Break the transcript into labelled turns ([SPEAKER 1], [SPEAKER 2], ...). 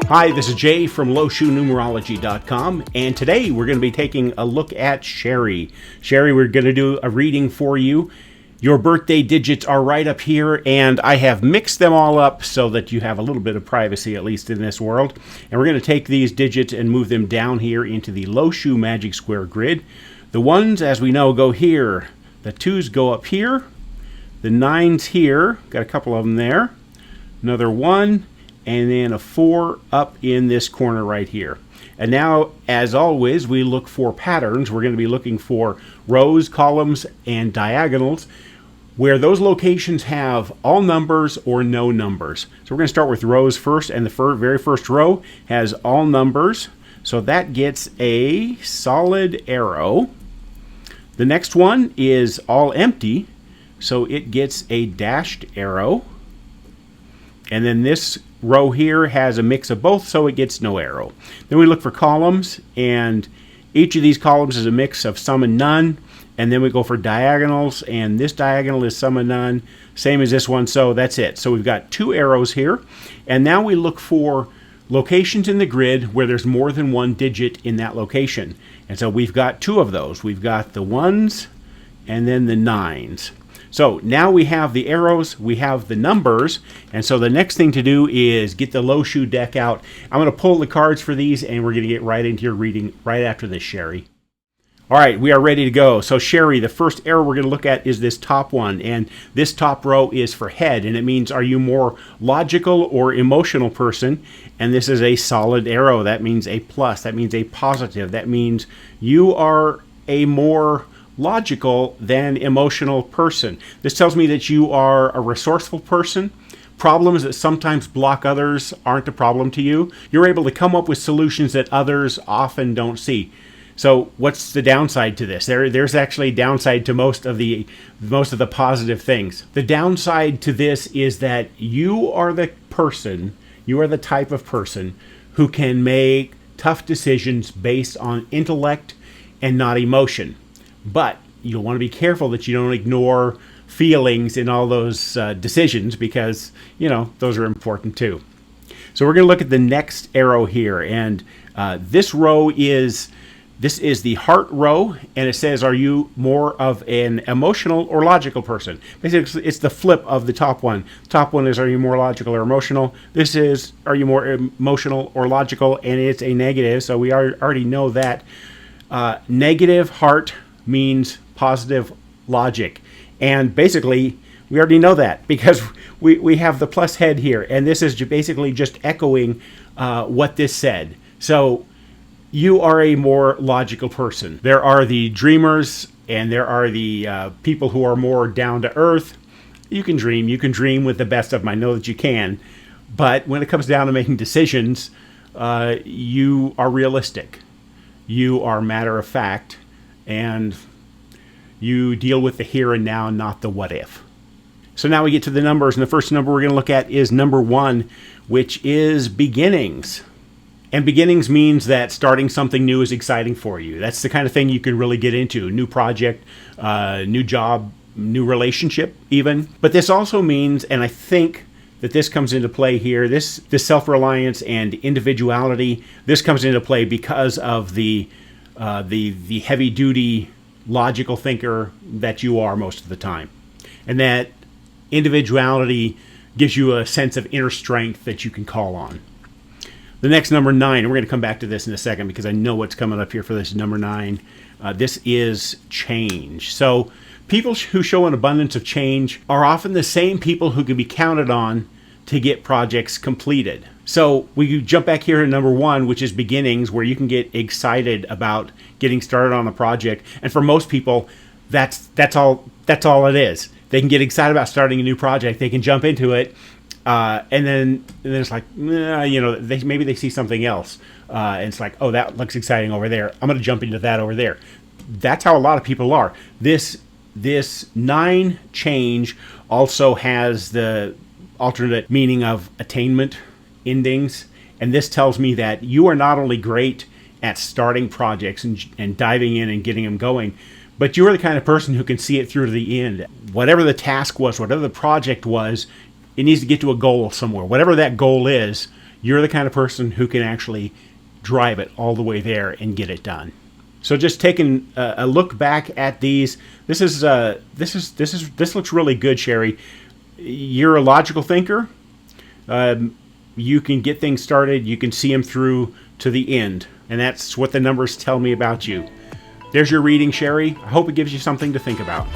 [SPEAKER 1] Hi, this is Jay from Lo Shu Numerology.com, and today we're going to be taking a look at Sherry. Sherry, we're going to do a reading for you. Your birthday digits are right up here, and I have mixed them all up so that you have a little bit of privacy, at least in this world. And we're going to take these digits and move them down here into the Lo Shu Magic Square grid. The ones, as we know, go here. The twos go up here. The nines here. Got a couple of them there. Another one. And then a 4 up in this corner right here. And now, as always, we look for patterns. We're going to be looking for rows, columns, and diagonals where those locations have all numbers or no numbers. So we're going to start with rows first, and the very first row has all numbers. So that gets a solid arrow. The next one is all empty, so it gets a dashed arrow. And then this row here has a mix of both, so it gets no arrow. Then we look for columns, and each of these columns is a mix of some and none. And then we go for diagonals, and this diagonal is some and none, same as this one, so that's it. So we've got 2 arrows here. And now we look for locations in the grid where there's more than one digit in that location. And so we've got 2 of those. We've got the 1s and then the 9s. So now we have the arrows, we have the numbers, and so the next thing to do is get the Lo Shu deck out. I'm going to pull the cards for these, and we're going to get right into your reading right after this, Sherry. All right, we are ready to go. So Sherry, the first arrow we're going to look at is this top one, and this top row is for head, and it means are you more logical or emotional person? And this is a solid arrow. That means a plus. That means a positive. That means you are a more logical than emotional person. This tells me that you are a resourceful person. Problems that sometimes block others aren't a problem to you. You're able to come up with solutions that others often don't see. So what's the downside to this? There's actually a downside to most of the positive things. The downside to this is that you are the type of person who can make tough decisions based on intellect and not emotion. But you'll want to be careful that you don't ignore feelings in all those decisions, because, you know, those are important too. So we're going to look at the next arrow here, and this is the heart row, and it says, are you more of an emotional or logical person? Basically, it's the flip of the top one. Top one is, are you more logical or emotional? This is, are you more emotional or logical? And it's a negative, so we already know that. Negative heart means positive logic. And basically, we already know that because we have the plus head here. And this is basically just echoing what this said. So you are a more logical person. There are the dreamers, and there are the people who are more down to earth. You can dream with the best of them. I know that you can. But when it comes down to making decisions, you are realistic. You are matter of fact. And you deal with the here and now, not the what if. So now we get to the numbers, and the first number we're going to look at is number 1, which is beginnings. And beginnings means that starting something new is exciting for you. That's the kind of thing you can really get into. New project, new job, new relationship even. But this also means, and I think that this comes into play here, this self-reliance and individuality, this comes into play because of the heavy-duty logical thinker that you are most of the time. And that individuality gives you a sense of inner strength that you can call on. The next number 9, and we're going to come back to this in a second because I know what's coming up here for this number 9. This is change. So people who show an abundance of change are often the same people who can be counted on to get projects completed. So we jump back here to number 1, which is beginnings, where you can get excited about getting started on a project. And for most people, that's all it is. They can get excited about starting a new project. They can jump into it, and then it's like, maybe they see something else, and it's like, oh, that looks exciting over there. I'm going to jump into that over there. That's how a lot of people are. This 9 change also has the alternate meaning of attainment, endings, and this tells me that you are not only great at starting projects and diving in and getting them going, but you're the kind of person who can see it through to the end. Whatever the task was, whatever the project was, it needs to get to a goal somewhere. Whatever that goal is, you're the kind of person who can actually drive it all the way there and get it done. So just taking a look back at these, this looks really good, Sherry. You're a logical thinker. You can get things started. You can see them through to the end, and that's what the numbers tell me about you. There's your reading, Sherry. I hope it gives you something to think about.